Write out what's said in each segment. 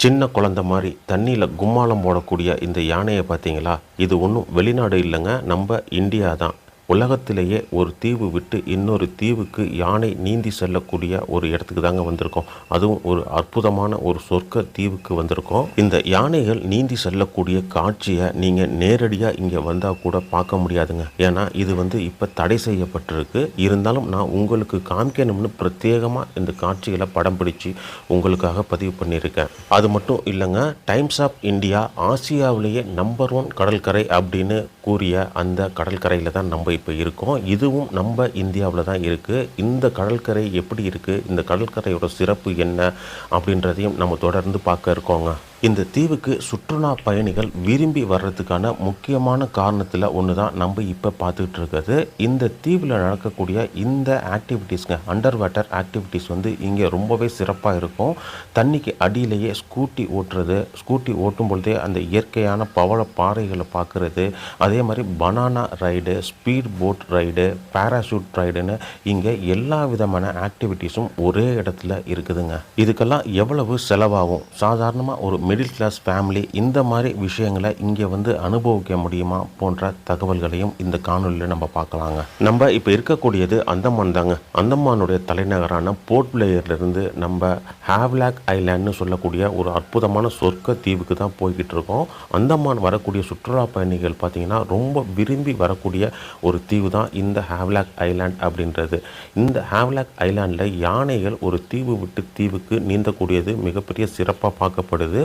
சின்ன குழந்தை மாதிரி தண்ணியில் கும்மாளம் போடக்கூடிய இந்த யானையை பார்த்தீங்களா? இது ஒன்றும் வெளிநாடு இல்லைங்க, நம்ம இந்தியா தான். உலகத்திலேயே ஒரு தீவு விட்டு இன்னொரு தீவுக்கு யானை நீந்தி செல்லக்கூடிய ஒரு இடத்துக்கு தாங்க வந்திருக்கோம். அதுவும் ஒரு அற்புதமான ஒரு சொர்க்க தீவுக்கு வந்திருக்கோம். இந்த யானைகள் நீந்தி செல்லக்கூடிய காட்சியை நீங்கள் நேரடியாக இங்கே வந்தால் கூட பார்க்க முடியாதுங்க. ஏன்னா இது இப்போ தடை செய்யப்பட்டிருக்கு. இருந்தாலும் நான் உங்களுக்கு காமிக்கணும்னு பிரத்யேகமாக இந்த காட்சிகளை படம் பிடிச்சி உங்களுக்காக பதிவு பண்ணியிருக்கேன். அது மட்டும் இல்லைங்க, டைம்ஸ் ஆஃப் இந்தியா ஆசியாவிலேயே நம்பர் 1 கடற்கரை அப்படின்னு கூறிய அந்த கடற்கரையில் தான் நம்ம இப்போ இருக்கோம். இதுவும் நம்ம இந்தியாவில் தான் இருக்குது. இந்த கடற்கரை எப்படி இருக்குது, இந்த கடற்கரையோட சிறப்பு என்ன அப்படின்றதையும் நம்ம தொடர்ந்து பார்க்க இருக்கோங்க. இந்த தீவுக்கு சுற்றுலா பயணிகள் விரும்பி வர்றதுக்கான முக்கியமான காரணத்தில் ஒன்று தான் நம்ம இப்போ பார்த்துக்கிட்டு இருக்கிறது. இந்த தீவில் நடக்கக்கூடிய இந்த ஆக்டிவிட்டீஸ்ங்க, அண்டர் வாட்டர் ஆக்டிவிட்டீஸ் இங்கே ரொம்பவே சிறப்பாக இருக்கும். தண்ணிக்கு அடியிலேயே ஸ்கூட்டி ஓட்டுறது, ஸ்கூட்டி ஓட்டும் பொழுதே அந்த இயற்கையான பவள பாறைகளை பார்க்குறது, அதே மாதிரி banana ride, speed boat ride, parachute ரைடுன்னு இங்கே எல்லா விதமான ஆக்டிவிட்டீஸும் ஒரே இடத்துல இருக்குதுங்க. இதுக்கெல்லாம் எவ்வளவு செலவாகும், சாதாரணமாக ஒரு மிடில் கிளாஸ் ஃபேமிலி இந்த மாதிரி விஷயங்களை இங்கே அனுபவிக்க முடியுமா போன்ற தகவல்களையும் இந்த காணொலியில் நம்ம பார்க்கலாங்க. நம்ம இப்போ இருக்கக்கூடியது அந்தமான் தாங்க. அந்தமானுடைய தலைநகரான போர்ட் பிளேயர்லேருந்து நம்ம ஹேவ்லாக் ஐலாண்ட்னு சொல்லக்கூடிய ஒரு அற்புதமான சொர்க்க தீவுக்கு தான் போய்கிட்டு இருக்கோம். அந்தமான் வரக்கூடிய சுற்றுலா பயணிகள் பார்த்திங்கன்னா ரொம்ப விரும்பி வரக்கூடிய ஒரு தீவு தான் இந்த ஹேவ்லாக் ஐலாண்ட் அப்படின்றது. இந்த ஹேவ்லாக் ஐலாண்டில் யானைகள் ஒரு தீவு விட்டு தீவுக்கு நீந்தக்கூடியது மிகப்பெரிய சிறப்பாக பார்க்கப்படுது.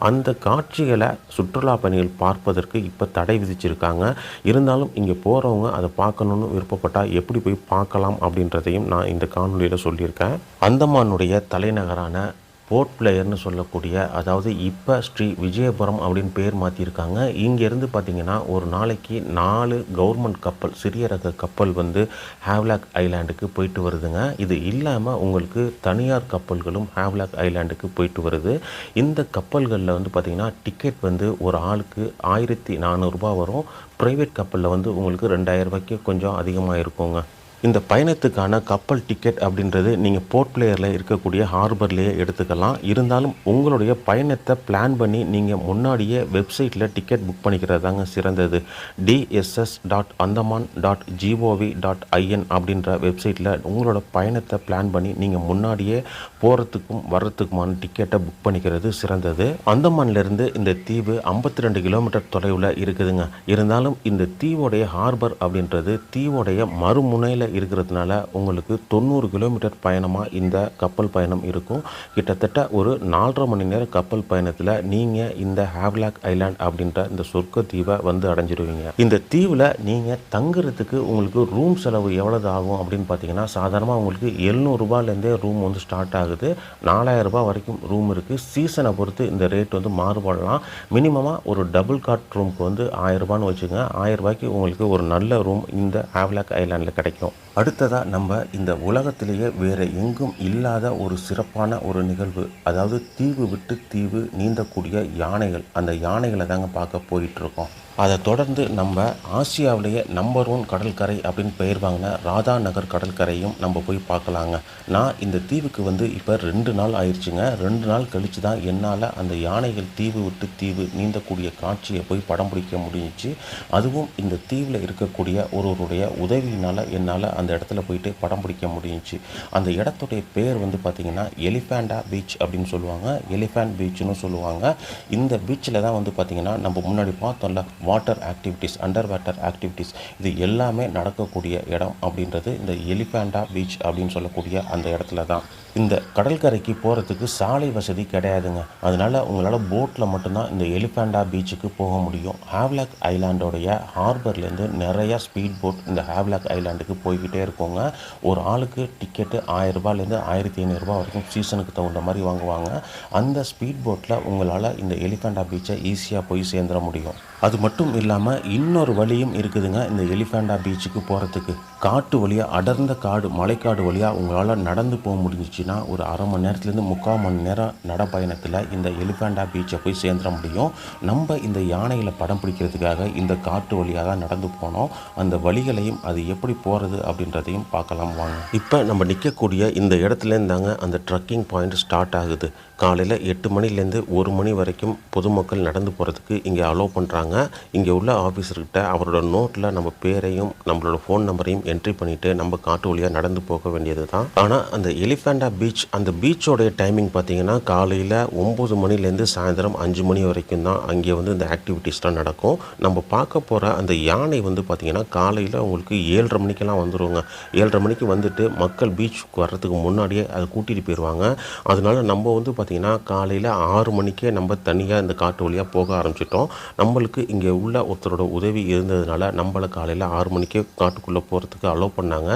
அந்த காட்சிகளை சுற்றுலா பயணிகள் பார்ப்பதற்கு இப்போ தடை விதிச்சிருக்காங்க. இருந்தாலும் இங்கே போகிறவங்க அதை பார்க்கணுன்னு விருப்பப்பட்டால் எப்படி போய் பார்க்கலாம் அப்படின்றதையும் நான் இந்த காணொலியில் சொல்லியிருக்கேன். அந்தமானுடைய தலைநகரான போர்ட் பிளேயர்னு சொல்லக்கூடிய, அதாவது இப்போ ஸ்ரீ விஜயபுரம் அப்படின்னு பேர் மாற்றிருக்காங்க. இங்கேருந்து பார்த்திங்கன்னா ஒரு நாளைக்கு 4 கவர்மெண்ட் கப்பல், சிறிய ரக கப்பல் ஹேவ்லாக் ஐலாண்டுக்கு போயிட்டு வருதுங்க. இது இல்லாமல் உங்களுக்கு தனியார் கப்பல்களும் ஹேவ்லாக் ஐலாண்டுக்கு போயிட்டு வருது. இந்த கப்பல்களில் பார்த்திங்கன்னா டிக்கெட் ஒரு ஆளுக்கு 1400 ரூபா வரும். ப்ரைவேட் கப்பலில் உங்களுக்கு 2000 ரூபாய்க்கு கொஞ்சம் அதிகமாக இருக்குங்க. இந்த பயணத்துக்கான கப்பல் டிக்கெட் அப்படின்றது நீங்கள் போர்ட் பிளேயரில் இருக்கக்கூடிய ஹார்பர்லேயே எடுத்துக்கலாம். இருந்தாலும் உங்களுடைய பயணத்தை பிளான் பண்ணி நீங்கள் முன்னாடியே வெப்சைட்டில் டிக்கெட் புக் பண்ணிக்கிறது தாங்க சிறந்தது. dss.andaman.gov.in அப்படின்ற வெப்சைட்டில் உங்களோட பயணத்தை பிளான் பண்ணி நீங்கள் முன்னாடியே போகிறதுக்கும் வர்றதுக்குமான டிக்கெட்டை புக் பண்ணிக்கிறது சிறந்தது. அந்தமான்லேருந்து இந்த தீவு 52 கிலோமீட்டர் தொலைவில் இருக்குதுங்க. இருந்தாலும் இந்த தீவோடைய ஹார்பர் அப்படின்றது தீவோடைய மறுமுனையில் இருக்கிறதுனால உங்களுக்கு 90 கிலோமீட்டர் பயணமாக இந்த கப்பல் பயணம் இருக்கும். கிட்டத்தட்ட ஒரு 4.5 மணி நேரம் கப்பல் பயணத்தில் நீங்கள் இந்த ஹேவ்லாக் ஐலாண்ட் அப்படின்ற இந்த சொர்க்க தீவை அடைஞ்சிருவீங்க. இந்த தீவில் நீங்கள் தங்குறதுக்கு உங்களுக்கு ரூம் செலவு எவ்வளவு ஆகும் அப்படின்னு பார்த்தீங்கன்னா, சாதாரணமாக உங்களுக்கு 700 ரூபாயிலேருந்தே ரூம் ஸ்டார்ட் ஆகுது. 4000 ரூபாய் வரைக்கும் ரூம் இருக்குது. சீசனை பொறுத்து இந்த ரேட் மாறுபடலாம். மினிமமாக ஒரு டபுள் காட் ரூமுக்கு 1000 ரூபான்னு வச்சுங்க. 1000 ரூபாய்க்கு உங்களுக்கு ஒரு நல்ல ரூம் இந்த ஹேவ்லாக் ஐலாண்டில் கிடைக்கும். அடுத்ததாக நம்ம இந்த உலகத்திலேயே வேறு எங்கும் இல்லாத ஒரு சிறப்பான ஒரு நிகழ்வு, அதாவது தீவு விட்டு தீவு நீந்தக்கூடிய யானைகள். அந்த யானைகளை தாங்க பார்க்க போயிட்டுருக்கோம். அதை தொடர்ந்து நம்ம ஆசியாவிலேயே நம்பர் 1 கடற்கரை அப்படின்னு பெயர் வாங்கின ராதா நகர் கடற்கரையும் நம்ம போய் பார்க்கலாங்க. நான் இந்த தீவுக்கு இப்போ 2 நாள் ஆயிடுச்சுங்க. 2 நாள் கழித்து தான் என்னால் அந்த யானைகள் தீவு விட்டு தீவு நீந்தக்கூடிய காட்சியை போய் படம் பிடிக்க முடிஞ்சிச்சு. அதுவும் இந்த தீவில் இருக்கக்கூடிய ஒருவருடைய உதவியினால் என்னால் அந்த இடத்துல போயிட்டு படம் பிடிக்க முடிஞ்சிச்சு. அந்த இடத்துடைய பேர் பார்த்திங்கன்னா எலிஃபேண்டா பீச் அப்படின்னு சொல்லுவாங்க, எலிஃபேண்ட் பீச்சுன்னு சொல்லுவாங்க. இந்த பீச்சில் தான் பார்த்திங்கன்னா நம்ம முன்னாடி பார்த்தோம்ல water activities, under water activities, இது எல்லாமே நடக்கக்கூடிய இடம் அப்படின்றது இந்த எலிஃபேண்டா பீச் அப்படின்னு சொல்லக்கூடிய அந்த இடத்துல தான். இந்த கடற்கரைக்கு போகிறதுக்கு சாலை வசதி கிடையாதுங்க. அதனால் உங்களால் போட்டில் மட்டும்தான் இந்த எலிஃபேண்டா பீச்சுக்கு போக முடியும். ஹேவ்லாக் ஐலாண்டோடைய ஹார்பர்லேருந்து நிறையா ஸ்பீட் போட் இந்த ஹேவ்லாக் ஐலாண்டுக்கு போய்கிட்டே இருக்கோங்க. ஒரு ஆளுக்கு டிக்கெட்டு 1000 ரூபாயிலேருந்து 1500 ரூபா வரைக்கும் சீசனுக்கு தகுந்த மாதிரி வாங்குவாங்க. அந்த ஸ்பீட் போட்டில் உங்களால் இந்த எலிஃபேண்டா பீச்சை ஈஸியாக போய் சேர்ந்துட முடியும். அது மட்டும் மட்டும் இல்லாமல் இன்னொரு வழியும் இருக்குதுங்க இந்த எலிஃபேண்டா பீச்சுக்கு போகிறதுக்கு. காட்டு வழியாக, அடர்ந்த காடு, மலைக்காடு வழியாக உங்களால் நடந்து போக முடிஞ்சிச்சுன்னா ஒரு அரை மணி நேரத்துலேருந்து 3/4 மணி நேரம் நடைப்பயணத்தில் இந்த எலிஃபேண்டா பீச்சை போய் சேர்ந்துட முடியும். நம்ம இந்த யானைகளை படம் பிடிக்கிறதுக்காக இந்த காட்டு வழியாக தான் நடந்து போனோம். அந்த வழிகளையும் அது எப்படி போகிறது அப்படின்றதையும் பார்க்கலாம் வாங்க. இப்போ நம்ம நிற்கக்கூடிய இந்த இடத்துலேருந்தாங்க அந்த ட்ரக்கிங் பாயிண்ட் ஸ்டார்ட் ஆகுது. காலையில் 8 மணிலேருந்து 1 மணி வரைக்கும் பொதுமக்கள் நடந்து போகிறதுக்கு இங்கே அலோவ் பண்ணுறாங்க. இங்கே உள்ள ஆஃபீஸர்கிட்ட அவரோட நோட்டில் நம்ம பேரையும் நம்மளோட ஃபோன் நம்பரையும் என்ட்ரி பண்ணிவிட்டு நம்ம காட்டு வழியாக நடந்து போக வேண்டியது தான். ஆனால் அந்த எலிஃபேண்டா பீச், அந்த பீச்சோடைய டைமிங் பார்த்திங்கன்னா காலையில் 9 மணிலேருந்து சாயந்தரம் 5 மணி வரைக்கும் தான் அங்கே வந்து இந்த ஆக்டிவிட்டீஸ்லாம் நடக்கும். நம்ம பார்க்க போகிற அந்த யானை வந்து பார்த்திங்கன்னா காலையில் உங்களுக்கு 7:30 மணிக்கெல்லாம் வந்துடுங்க. 7:30 மணிக்கு வந்துட்டு மக்கள் பீச்சுக்கு வர்றதுக்கு முன்னாடியே அதை கூட்டிகிட்டு போயிடுவாங்க. அதனால நம்ம வந்து பார்த்திங்கன்னா காலையில் 6 மணிக்கே நம்ம தனியாக இந்த காட்டு வழியாக போக ஆரம்பிச்சிட்டோம். நம்மளுக்கு இங்கே உள்ள ஒருத்தரோட உதவி இருந்ததுனால நம்மளை காலையில் 6 மணிக்கே காட்டுக்குள்ளே போகிறதுக்கு அலோவ் பண்ணாங்க.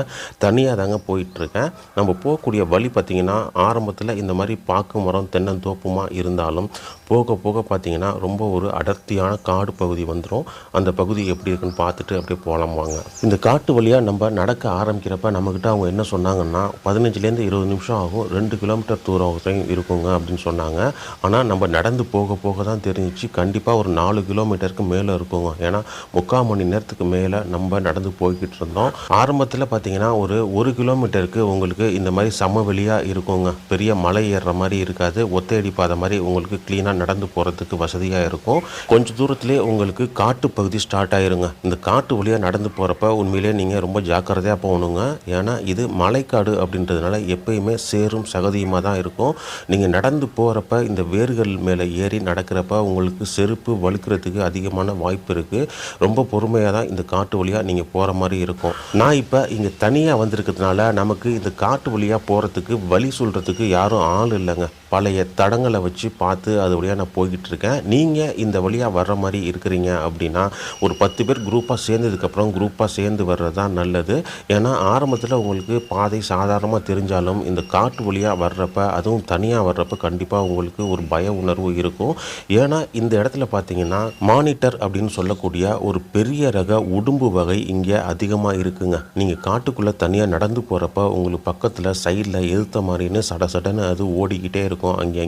தனியாக தாங்க போயிட்டுருக்கேன். நம்ம போகக்கூடிய வழி பார்த்திங்கன்னா ஆரம்பத்தில் இந்த மாதிரி பாக்கு மரம் தென்னந்தோப்புமா இருந்தாலும் போக போக பார்த்திங்கன்னா ரொம்ப ஒரு அடர்த்தியான காடு பகுதி வந்துடும். அந்த பகுதி எப்படி இருக்குன்னு பார்த்துட்டு அப்படியே போகலாம் வாங்க. இந்த காட்டு வழியாக நம்ம நடக்க ஆரம்பிக்கிறப்ப நம்மக்கிட்ட அவங்க என்ன சொன்னாங்கன்னா 15லேருந்து 20 நிமிஷம் ஆகும், 2 கிலோமீட்டர் தூரம் வரையும் இருக்குங்க அப்படின்னு சொன்னாங்க. ஆனால் நம்ம நடந்து போக போக தான் தெரிஞ்சிச்சு கண்டிப்பாக ஒரு 4 கிலோமீட்டருக்கு மேலே இருக்குங்க. ஏன்னா 3/4 மணி நேரத்துக்கு மேலே நம்ம நடந்து போய்கிட்டு இருந்தோம். ஆரம்பத்தில் பார்த்திங்கன்னா ஒரு 1 கிலோமீட்டருக்கு உங்களுக்கு இந்த மாதிரி சமவெளியாக இருக்குங்க. பெரிய மலை ஏறுற மாதிரி இருக்காது, ஒத்தையடி பாதை மாதிரி உங்களுக்கு க்ளீனாக நடந்து போகிறதுக்கு வசதியாக இருக்கும். கொஞ்சம் தூரத்துலேயே உங்களுக்கு காட்டு பகுதி ஸ்டார்ட் ஆயிருங்க. இந்த காட்டு வழியாக நடந்து போகிறப்ப உண்மையிலே நீங்கள் ரொம்ப ஜாக்கிரதையாக போகணுங்க. ஏன்னா இது மலைக்காடு அப்படின்றதுனால எப்பயுமே சேரும் சகதியுமாக தான் இருக்கும். நீங்கள் நடந்து போகிறப்ப இந்த வேர்கள் மேலே ஏறி நடக்கிறப்ப உங்களுக்கு செருப்பு வழுக்கிறதுக்கு அதிகமான வாய்ப்பு இருக்குது. ரொம்ப பொறுமையாக தான் இந்த காட்டு வழியாக நீங்கள் போகிற மாதிரி இருக்கும். நான் இப்போ இங்கே தனியாக வந்திருக்கிறதுனால நமக்கு இந்த காட்டு வழியாக போகிறதுக்கு வழி சொல்கிறதுக்கு யாரும் ஆள் இல்லைங்க. பழைய தடங்களை வச்சு பார்த்து அது வழியாக நான் போய்கிட்டு இருக்கேன். நீங்கள் இந்த வழியாக வர்ற மாதிரி இருக்கிறீங்க அப்படின்னா ஒரு 10 பேர் குரூப்பாக சேர்ந்ததுக்கப்புறம் குரூப்பாக சேர்ந்து வர்றது தான் நல்லது. ஏன்னா ஆரம்பத்தில் உங்களுக்கு பாதை சாதாரணமாக தெரிஞ்சாலும் இந்த காட்டு வழியாக வர்றப்ப, அதுவும் தனியாக வர்றப்ப கண்டிப்பாக உங்களுக்கு ஒரு பய உணர்வு இருக்கும். ஏன்னா இந்த இடத்துல பார்த்தீங்கன்னா மானிட்டர் அப்படின்னு சொல்லக்கூடிய ஒரு பெரிய ரக உடும்பு வகை இங்கே அதிகமாக இருக்குங்க. நீங்கள் காட்டுக்குள்ளே தனியாக நடந்து போகிறப்ப உங்களுக்கு பக்கத்தில் சைடில் எதிர்த்த மாதிரின்னு சடன்னு அது ஓடிக்கிட்டே இருக்கும். அங்கே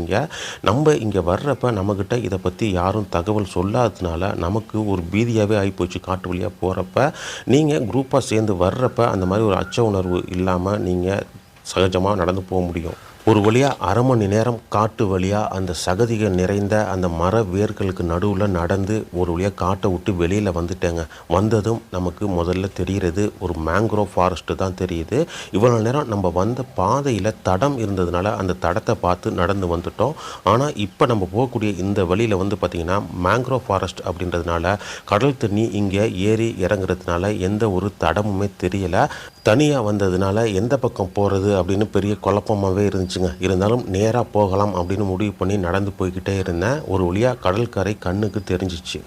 நம்ம இங்கே வர்றப்ப நம்மக்கிட்ட இதை பற்றி யாரும் தகவல் சொல்லாததுனால நமக்கு ஒரு பீதியாகவே ஆகிப்போச்சு. காட்டு வழியாக போகிறப்ப நீங்கள் குரூப்பாக சேர்ந்து வர்றப்ப அந்த மாதிரி ஒரு அச்ச உணர்வு இல்லாமல் நீங்கள் சகஜமாக நடந்து போக முடியும். ஒரு வழியாக அரை மணி நேரம் காட்டு வழியாக அந்த சகதிகள் நிறைந்த அந்த மர வேர்களுக்கு நடுவில் நடந்து ஒரு வழியாக காட்டை விட்டு வெளியில் வந்துட்டேங்க. வந்ததும் நமக்கு முதல்ல தெரிகிறது ஒரு மேங்க்ரோவ் ஃபாரஸ்ட்டு தான் தெரியுது. இவ்வளோ நேரம் நம்ம வந்த பாதையில் தடம் இருந்ததுனால அந்த தடத்தை பார்த்து நடந்து வந்துட்டோம். ஆனால் இப்போ நம்ம போகக்கூடிய இந்த வழியில் வந்து பார்த்திங்கன்னா மேங்க்ரோவ் ஃபாரஸ்ட் அப்படின்றதுனால கடல் தண்ணி இங்கே ஏறி இறங்குறதுனால எந்த ஒரு தடமுமே தெரியலை. தனியாக வந்ததுனால எந்த பக்கம் போகிறது அப்படின்னு பெரிய குழப்பமாகவே இருந்துச்சுங்க. இருந்தாலும் நேராக போகலாம் அப்படின்னு முடிவு பண்ணி நடந்து போய்கிட்டே இருந்தேன். ஒரு வழியாக கடற்கரை கண்ணுக்கு தெரிஞ்சிச்சு.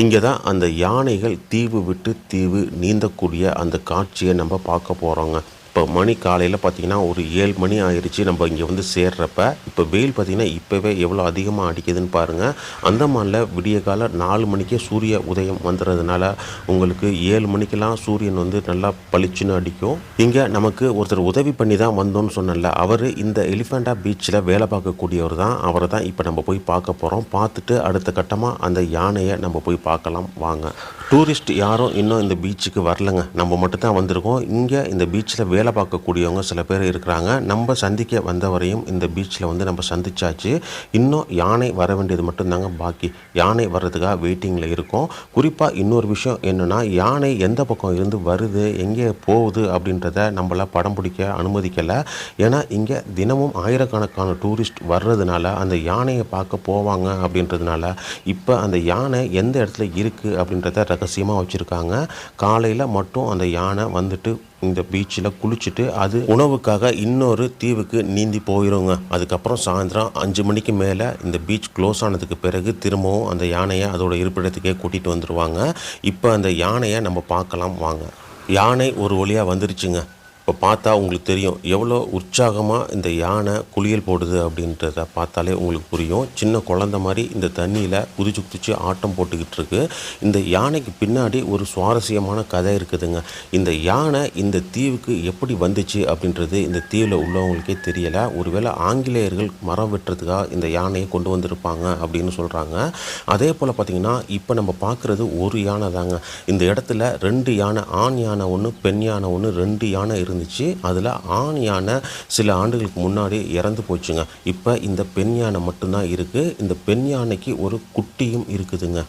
இங்கே தான் அந்த யானைகள் தீவு விட்டு தீவு நீந்தக்கூடிய அந்த காட்சியை நம்ம பார்க்க போகிறோங்க. இப்போ மணி காலையில் பார்த்திங்கன்னா ஒரு 7 மணி ஆயிடுச்சு நம்ம இங்கே வந்து சேர்றப்ப. இப்போ வெயில் பார்த்திங்கன்னா இப்போவே எவ்வளோ அதிகமாக அடிக்குதுன்னு பாருங்கள். அந்தமானில் விடிய கால 4 மணிக்கே சூரிய உதயம் வந்துடுறதுனால உங்களுக்கு 7 மணிக்கெல்லாம் சூரியன் வந்து நல்லா பளிச்சுன்னு அடிக்கும். இங்கே நமக்கு ஒருத்தர் உதவி பண்ணி தான் வந்தோன்னு சொன்னல, அவர் இந்த எலிஃபேண்டா பீச்சில் வேலை பார்க்கக்கூடியவர் தான். அவரை தான் இப்போ நம்ம போய் பார்க்க போகிறோம். பார்த்துட்டு அடுத்த கட்டமாக அந்த யானையை நம்ம போய் பார்க்கலாம் வாங்க. டூரிஸ்ட் யாரும் இன்னும் இந்த பீச்சுக்கு வரலைங்க, நம்ம மட்டும் தான் வந்திருக்கோம். இங்கே இந்த பீச்சில் வேலை பார்க்கக்கூடியவங்க சில பேர் இருக்கிறாங்க. நம்ம சந்திக்க வந்தவரையும் இந்த பீச்சில் வந்து நம்ம சந்திச்சாச்சு. இன்னும் யானை வர வேண்டியது மட்டும்தாங்க பாக்கி. யானை வர்றதுக்காக வெயிட்டிங்கில் இருக்கும். குறிப்பாக இன்னொரு விஷயம் என்னென்னா, யானை எந்த பக்கம் இருந்து வருது, எங்கே போகுது அப்படின்றத நம்மள படம் பிடிக்க அனுமதிக்கலை. ஏன்னா இங்கே தினமும் ஆயிரக்கணக்கான டூரிஸ்ட் வர்றதுனால அந்த யானையை பார்க்க போவாங்க அப்படின்றதுனால இப்போ அந்த யானை எந்த இடத்துல இருக்குது அப்படின்றத ரகசியமாக வச்சுருக்காங்க. காலையில் மட்டும் அந்த யானை வந்துட்டு இந்த பீச்சில் குளிச்சுட்டு அது உணவுக்காக இன்னொரு தீவுக்கு நீந்தி போயிடுங்க. அதுக்கப்புறம் சாயந்தரம் 5 மணிக்கு மேலே இந்த பீச் க்ளோஸ் ஆனதுக்கு பிறகு திரும்பவும் அந்த யானையை அதோட இருப்பிடத்துக்கே கூட்டிகிட்டு வந்துடுவாங்க. இப்போ அந்த யானையை நம்ம பார்க்கலாம் வாங்க. யானை ஒரு வழியாக வந்துருச்சுங்க. இப்போ பார்த்தா உங்களுக்கு தெரியும் எவ்வளோ உற்சாகமாக இந்த யானை குளியல் போடுது அப்படின்றத பார்த்தாலே உங்களுக்கு புரியும். சின்ன குழந்தை மாதிரி இந்த தண்ணியில் குதிச்சு குதிச்சு ஆட்டம் போட்டுக்கிட்டு இருக்கு. இந்த யானைக்கு பின்னாடி ஒரு சுவாரஸ்யமான கதை இருக்குதுங்க. இந்த யானை இந்த தீவுக்கு எப்படி வந்துச்சு அப்படின்றது இந்த தீவில் உள்ளவங்களுக்கே தெரியலை. ஒருவேளை ஆங்கிலேயர்கள் மரம் வெட்டுறதுக்காக இந்த யானையை கொண்டு வந்திருப்பாங்க அப்படின்னு சொல்கிறாங்க. அதே போல் பார்த்திங்கன்னா இப்போ நம்ம பார்க்குறது ஒரு யானை தாங்க. இந்த இடத்துல 2 யானை, ஆண் யானை ஒன்று, பெண் யானை ஒன்று, 2 யானை இருந்துச்சு. அதில் ஆண் யானை சில ஆண்டுகளுக்கு முன்னாடி இறந்து போச்சுங்க. இப்போ இந்த பெண் யானை மட்டும்தான் இருக்குது. இந்த பெண் யானைக்கு ஒரு குட்டியும் இருக்குதுங்க.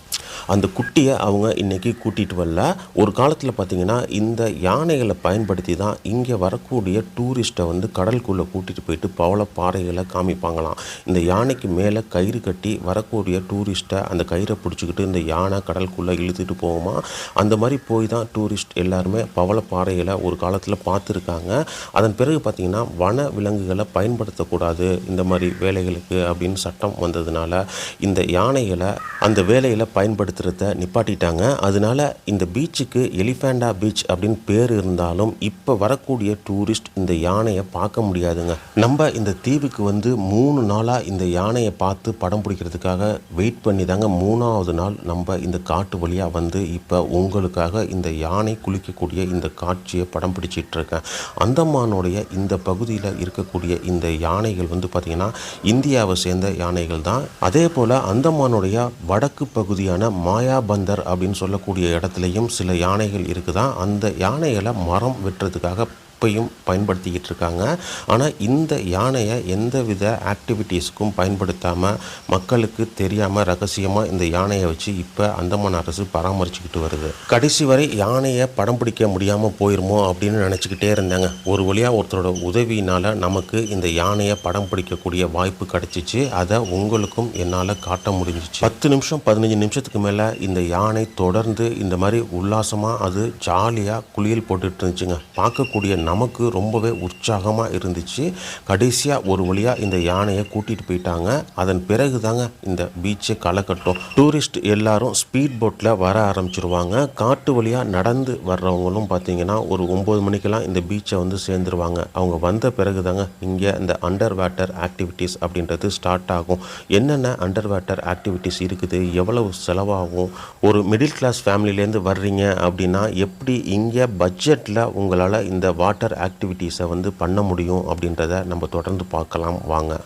அந்த குட்டியை அவங்க இன்றைக்கி கூட்டிகிட்டு வரல. ஒரு காலத்தில் பார்த்திங்கன்னா இந்த யானைகளை பயன்படுத்தி தான் இங்கே வரக்கூடிய டூரிஸ்ட்டை வந்து கடலுக்குள்ளே கூட்டிகிட்டு போயிட்டு பவளப்பாறைகளை காமிப்பாங்களாம். இந்த யானைக்கு மேலே கயிறு கட்டி வரக்கூடிய டூரிஸ்ட்டை அந்த கயிறை பிடிச்சிக்கிட்டு இந்த யானை கடலுக்குள்ளே இழுத்துட்டு போகுமா. அந்த மாதிரி போய் தான் டூரிஸ்ட் எல்லாருமே பவளப்பாறைகளை ஒரு காலத்தில் பார்த்துருக்காங்க. அதன் பிறகு பார்த்திங்கன்னா வன விலங்குகளை பயன்படுத்தக்கூடாது இந்த மாதிரி வேலைகளுக்கு அப்படின்னு சட்டம் வந்ததுனால இந்த யானைகளை அந்த வேலையில் பயன்படுத்துறத நிப்பாட்டிட்டாங்க. அதனால இந்த பீச்சுக்கு எலிஃபேண்டா பீச் அப்படின்னு பேர் இருந்தாலும் இப்போ வரக்கூடிய டூரிஸ்ட் இந்த யானையை பார்க்க முடியாதுங்க. நம்ம இந்த தீவுக்கு வந்து 3 நாளாக இந்த யானையை பார்த்து படம் பிடிக்கிறதுக்காக வெயிட் பண்ணி தாங்க 3ஆவது நாள் நம்ம இந்த காட்டு வழியாக வந்து இப்போ உங்களுக்காக இந்த யானை குளிக்கக்கூடிய இந்த காட்சியை படம் பிடிச்சிட்டு இருக்கேன். அந்தமானுடைய இந்த பகுதியில் இருக்கக்கூடிய இந்த யானைகள் வந்து பார்த்திங்கன்னா இந்தியாவை சேர்ந்த யானைகள் தான். அதே போல் அந்தமானுடைய வடக்கு பகுதியான மாயாபந்தர் அப்படின்னு சொல்லக்கூடிய இடத்துலையும் சில யானைகள் இருக்குதான். அந்த யானைகளை மரம் வெட்டுறதுக்காக இப்பையும் பயன்படுத்திக்கிட்டு இருக்காங்க. ஆனால் இந்த யானையை எந்தவித ஆக்டிவிட்டீஸுக்கும் பயன்படுத்தாமல் மக்களுக்கு தெரியாமல் ரகசியமாக இந்த யானையை வச்சு இப்போ அந்தமான் அரசு பராமரிச்சுக்கிட்டு வருது. கடைசி வரை யானையை படம் பிடிக்க முடியாமல் போயிருமோ அப்படின்னு நினச்சிக்கிட்டே இருந்தாங்க. ஒரு வழியாக ஒருத்தரோட உதவியினால் நமக்கு இந்த யானையை படம் பிடிக்கக்கூடிய வாய்ப்பு கிடச்சிச்சு. அதை உங்களுக்கும் என்னால் காட்ட முடிஞ்சிச்சு. 10 நிமிஷம் 15 நிமிஷத்துக்கு மேலே இந்த யானை தொடர்ந்து இந்த மாதிரி உல்லாசமாக அது ஜாலியாக குளியல் போட்டுட்டு இருந்துச்சுங்க. பார்க்கக்கூடிய நமக்கு ரொம்பவே உற்சாகமாக இருந்துச்சு. கடைசியாக ஒரு வழியாக இந்த யானையை கூட்டிகிட்டு போயிட்டாங்க. அதன் பிறகு தாங்க இந்த பீச்சை களை கட்டும். டூரிஸ்ட் எல்லாரும் ஸ்பீட் போட்டில் வர ஆரம்பிச்சிருவாங்க. காட்டு வழியாக நடந்து வர்றவங்களும் பார்த்திங்கன்னா ஒரு 9 மணிக்கெல்லாம் இந்த பீச்சை வந்து சேர்ந்துருவாங்க. அவங்க வந்த பிறகு தாங்க இங்கே இந்த அண்டர் வாட்டர் ஆக்டிவிட்டீஸ் அப்படின்றது ஸ்டார்ட் ஆகும். என்னென்ன அண்டர் வாட்டர் ஆக்டிவிட்டீஸ் இருக்குது, எவ்வளவு செலவாகும், ஒரு மிடில் கிளாஸ் ஃபேமிலியிலேருந்து வர்றீங்க அப்படின்னா எப்படி இங்கே பட்ஜெட்டில் உங்களால் இந்த வாட்டர் ஆக்டிவிட்டீஸை வந்து பண்ண முடியும் அப்படின்றத நம்ம தொடர்ந்து பார்க்கலாம் வாங்க.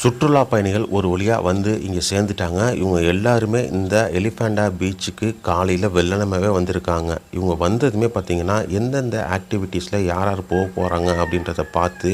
சுற்றுலா பயணிகள் ஒரு வழியாக வந்து இங்கே சேர்ந்துட்டாங்க. இவங்க எல்லாருமே இந்த எலிஃபேண்டா பீச்சுக்கு காலையில் வெள்ளனமாகவே வந்திருக்காங்க. இவங்க வந்ததுமே பார்த்திங்கன்னா எந்தெந்த ஆக்டிவிட்டீஸில் யார் யார் போக போகிறாங்க அப்படின்றத பார்த்து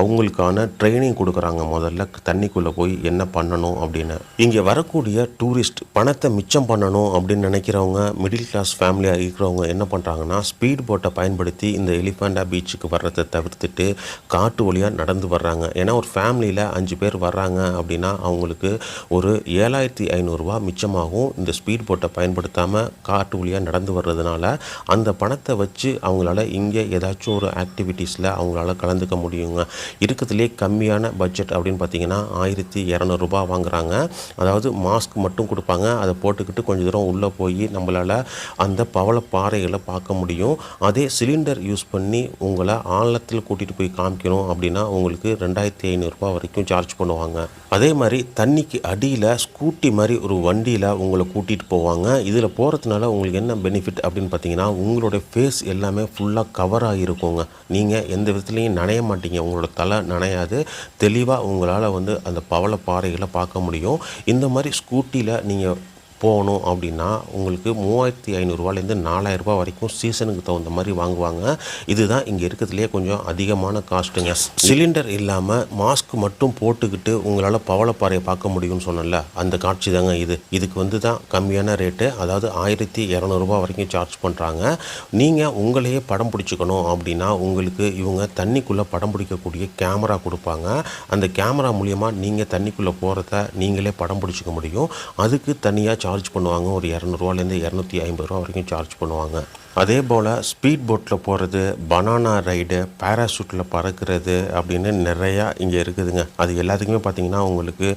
அவங்களுக்கான ட்ரைனிங் கொடுக்குறாங்க. முதல்ல தண்ணிக்குள்ளே போய் என்ன பண்ணணும் அப்படின்னு. இங்கே வரக்கூடிய டூரிஸ்ட் பணத்தை மிச்சம் பண்ணணும் அப்படின்னு நினைக்கிறவங்க, மிடில் கிளாஸ் ஃபேமிலியாக இருக்கிறவங்க என்ன பண்ணுறாங்கன்னா ஸ்பீட் போட்டை பயன்படுத்தி இந்த எலிஃபேண்டா பீச்சுக்கு வர்றதை தவிர்த்துட்டு காட்டு வழியாக நடந்து வர்றாங்க. ஏன்னா ஒரு ஃபேமிலியில் 5 பேர் வர்றாங்க அப்படின்னா அவங்களுக்கு ஒரு 7500 ரூபா மிச்சமாகும். இந்த ஸ்பீட் போட்டை பயன்படுத்தாமல் காட்டு வழியாக நடந்து வர்றதுனால அந்த பணத்தை வச்சு அவங்களால இங்கே ஏதாச்சும் ஒரு ஆக்டிவிட்டீஸில் அவங்களால கலந்துக்க முடியுங்க. இருக்கிறதுலே கம்மியான பட்ஜெட் அப்படின்னு பார்த்தீங்கன்னா 1200 ரூபா வாங்குறாங்க. அதாவது மாஸ்க் மட்டும் கொடுப்பாங்க. அதை போட்டுக்கிட்டு கொஞ்சம் தூரம் உள்ளே போய் நம்மளால் அந்த பவளப்பாறைகளை பார்க்க முடியும். அதே சிலிண்டர் யூஸ் பண்ணி உங்களை ஆழத்தில் கூட்டிகிட்டு போய் காமிக்கணும் அப்படின்னா உங்களுக்கு 2500 ரூபா வரைக்கும் சார்ஜ் பண்ணுவாங்க. அதே மாதிரி தண்ணிக்கு அடியில் ஸ்கூட்டி மாதிரி ஒரு வண்டியில் உங்களை கூட்டிகிட்டு போவாங்க. இதில் போகிறதுனால உங்களுக்கு என்ன பெனிஃபிட் அப்படின்னு பார்த்தீங்கன்னா உங்களுடைய ஃபேஸ் எல்லாமே ஃபுல்லாக கவர் ஆகிருக்குங்க. நீங்கள் எந்த விதத்துலையும் நனைய மாட்டீங்க. உங்களோட தலை நனையாது. தெளிவாக உங்களால் வந்து அந்த பவளப்பாறைகளை பார்க்க முடியும். இந்த மாதிரி ஸ்கூட்டியில் நீங்கள் போகணும் அப்படின்னா உங்களுக்கு 3500 ரூபாலேருந்து 4000 ரூபா வரைக்கும் சீசனுக்கு தகுந்த மாதிரி வாங்குவாங்க. இதுதான் இங்கே இருக்கிறதுலே கொஞ்சம் அதிகமான காஸ்ட்டுங்க. சிலிண்டர் இல்லாமல் மாஸ்க் மட்டும் போட்டுக்கிட்டு உங்களால் பவளப்பாறையை பார்க்க முடியும்னு சொன்னல, அந்த காட்சி தாங்க இது. இதுக்கு வந்து தான் கம்மியான ரேட்டு, அதாவது 1200 ரூபா வரைக்கும் சார்ஜ் பண்ணுறாங்க. நீங்கள் உங்களையே படம் பிடிச்சிக்கணும் அப்படின்னா உங்களுக்கு இவங்க தண்ணிக்குள்ளே படம் பிடிக்கக்கூடிய கேமரா கொடுப்பாங்க. அந்த கேமரா மூலியமாக நீங்கள் தண்ணிக்குள்ளே போகிறத நீங்களே படம் பிடிச்சிக்க முடியும். அதுக்கு தனியாக சார்ஜ் பண்ணுவாங்க. ஒரு 200 ரூபாலேருந்து 250 ரூபா வரைக்கும் சார்ஜ் பண்ணுவாங்க. அதே போல் ஸ்பீட் போட்டில் போகிறது, பனானா ரைடு, பேராஷூட்டில் பறக்கிறது அப்படின்னு நிறையா இங்கே இருக்குதுங்க. அது எல்லாத்துக்குமே பார்த்திங்கன்னா உங்களுக்கு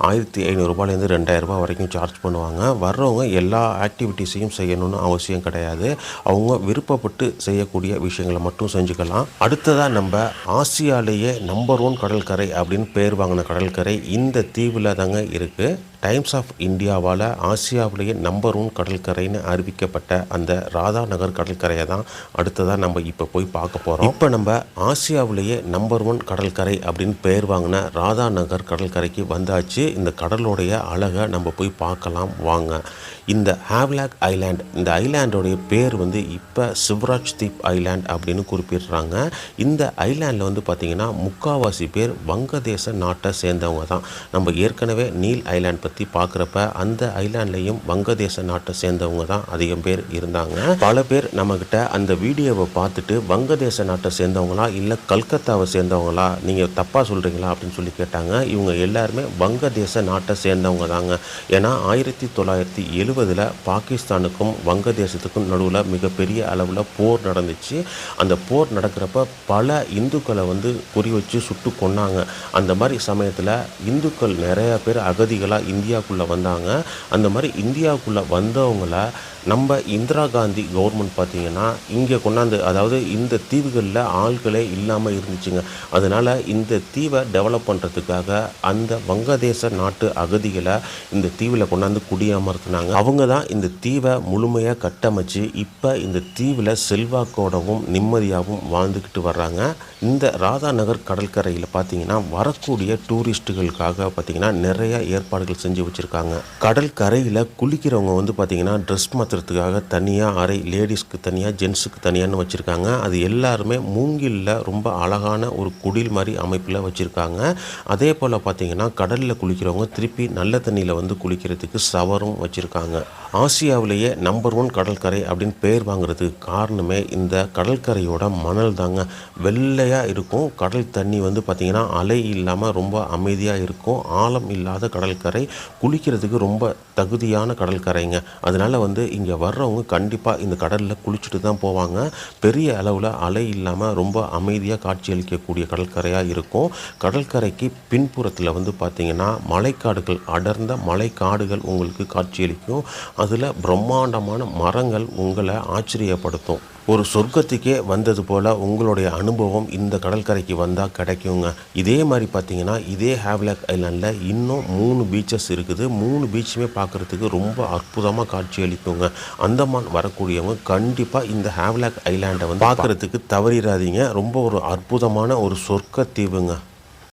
1500 2000 வரைக்கும் சார்ஜ் பண்ணுவாங்க. வர்றவங்க எல்லா ஆக்டிவிட்டீஸையும் செய்யணும்னு அவசியம் கிடையாது. அவங்க விருப்பப்பட்டு செய்யக்கூடிய விஷயங்களை மட்டும் செஞ்சுக்கலாம். அடுத்ததாக நம்ம ஆசியாலேயே நம்பர் 1 கடற்கரை அப்படின்னு பேர் வாங்கின கடற்கரை இந்த தீவில் தாங்க இருக்குது. டைம்ஸ் ஆஃப் இந்தியாவால் ஆசியாவிலேயே நம்பர் 1 கடற்கரைன்னு அறிவிக்கப்பட்ட அந்த ராதா நகர் கடற்கரையை தான் அடுத்ததாக நம்ம இப்போ போய் பார்க்க போகிறோம். இப்போ நம்ம ஆசியாவிலேயே நம்பர் 1 கடற்கரை அப்படின்னு பேர் வாங்கின ராதா நகர் கடற்கரைக்கு வந்தாச்சு. இந்த கடலுடைய அழகை நம்ம போய் பார்க்கலாம் வாங்க. இந்த ஹேவ்லாக் ஐலாண்ட், இந்த ஐலாண்டோடைய பேர் வந்து இப்போ சிவராஜ் தீப் ஐலாண்ட் அப்படின்னு குறிப்பிடுறாங்க. இந்த ஐலாண்டில் வந்து பார்த்திங்கன்னா முக்கால்வாசி பேர் வங்கதேச நாட்டை சேர்ந்தவங்க தான். நம்ம ஏற்கனவே நீல் ஐலாண்ட் பற்றி பார்க்குறப்ப அந்த ஐலாண்ட்லேயும் வங்கதேச நாட்டை சேர்ந்தவங்க தான் அதிகம் பேர் இருந்தாங்க. பல பேர் நம்மக்கிட்ட அந்த வீடியோவை பார்த்துட்டு வங்கதேச நாட்டை சேர்ந்தவங்களா இல்லை கல்கத்தாவை சேர்ந்தவங்களா, நீங்கள் தப்பாக சொல்கிறீங்களா அப்படின்னு சொல்லி கேட்டாங்க. இவங்க எல்லாருமே வங்கதேச நாட்டை சேர்ந்தவங்க தாங்க. ஏன்னா 1970 பாகிஸ்தானுக்கும் வங்கதேசத்துக்கும் நடுவில் மிகப்பெரிய அளவில் போர் நடந்துச்சு. அந்த போர் நடக்கிறப்ப பல இந்துக்களை வந்து குறி வச்சு சுட்டு கொன்னாங்க. அந்த மாதிரி சமயத்தில் இந்துக்கள் நிறைய பேர் அகதிகளாக இந்தியாவுக்குள்ளே வந்தாங்க. அந்த மாதிரி இந்தியாவுக்குள்ளே வந்தவங்கள நம்ம இந்திரா காந்தி கவர்மெண்ட் பார்த்திங்கன்னா இங்கே கொண்டாந்து, அதாவது இந்த தீவுகளில் ஆள்களே இல்லாமல் இருந்துச்சுங்க. அதனால் இந்த தீவை டெவலப் பண்ணுறதுக்காக அந்த வங்கதேச நாட்டு அகதிகளை இந்த தீவில் கொண்டாந்து குடியமர்த்தினாங்க. அவங்க தான் இந்த தீவை முழுமையாக கட்டமைச்சு இப்போ இந்த தீவில் செல்வாக்கோடவும் நிம்மதியாகவும் வாழ்ந்துக்கிட்டு வர்றாங்க. இந்த ராதா நகர் கடற்கரையில் பார்த்திங்கன்னா வரக்கூடிய டூரிஸ்ட்டுகளுக்காக பார்த்திங்கன்னா நிறைய ஏற்பாடுகள் செஞ்சு வச்சுருக்காங்க. கடற்கரையில் குளிக்கிறவங்க வந்து பார்த்திங்கன்னா ட்ரெஸ் மாற்றுறதுக்காக தனியாக அறை, லேடிஸ்க்கு தனியாக, ஜென்ஸுக்கு தனியான்னு வச்சுருக்காங்க. அது எல்லாருமே மூங்கிலில் ரொம்ப அழகான ஒரு குடில் மாதிரி அமைப்பில் வச்சுருக்காங்க. அதே போல் பார்த்திங்கன்னா கடலில் குளிக்கிறவங்க திருப்பி நல்ல தண்ணியில் வந்து குளிக்கிறதுக்கு ஷவரும் வச்சுருக்காங்க. ஆசியாவிலேயே நம்பர் 1 கடற்கரை அப்படின்னு பேர் வாங்குறதுக்கு காரணமே இந்த கடற்கரையோட மணல் தாங்க. வெள்ளையாக இருக்கும். கடல் தண்ணி வந்து பார்த்திங்கன்னா அலை இல்லாமல் ரொம்ப அமைதியாக இருக்கும். ஆழம் இல்லாத கடற்கரை, குளிக்கிறதுக்கு ரொம்ப தகுதியான கடற்கரைங்க. அதனால் வந்து இங்கே வர்றவங்க கண்டிப்பாக இந்த கடலில் குளிச்சுட்டு தான் போவாங்க. பெரிய அளவில் அலை இல்லாமல் ரொம்ப அமைதியாக காட்சியளிக்கக்கூடிய கடற்கரையாக இருக்கும். கடற்கரைக்கு பின்புறத்தில் வந்து பார்த்திங்கன்னா மலைக்காடுகள், அடர்ந்த மலைக்காடுகள் உங்களுக்கு காட்சியளிக்கும். அதில் பிரம்மாண்டமான மரங்கள் உங்களை ஆச்சரியப்படுத்தும். ஒரு சொர்க்கத்துக்கே வந்தது போல் உங்களுடைய அனுபவம் இந்த கடற்கரைக்கு வந்தால் கிடைக்குங்க. இதே மாதிரி பார்த்தீங்கன்னா இதே ஹேவ்லாக் ஐலாண்டில் இன்னும் 3 பீச்சஸ் இருக்குது. 3 பீச்சுமே பார்க்குறதுக்கு ரொம்ப அற்புதமாக காட்சி அளிக்குங்க. அந்தமான் வரக்கூடியவங்க கண்டிப்பாக இந்த ஹேவ்லாக் ஐலாண்டை வந்து பார்க்குறதுக்கு தவறிடாதீங்க. ரொம்ப ஒரு அற்புதமான ஒரு சொர்க்க தீவுங்க.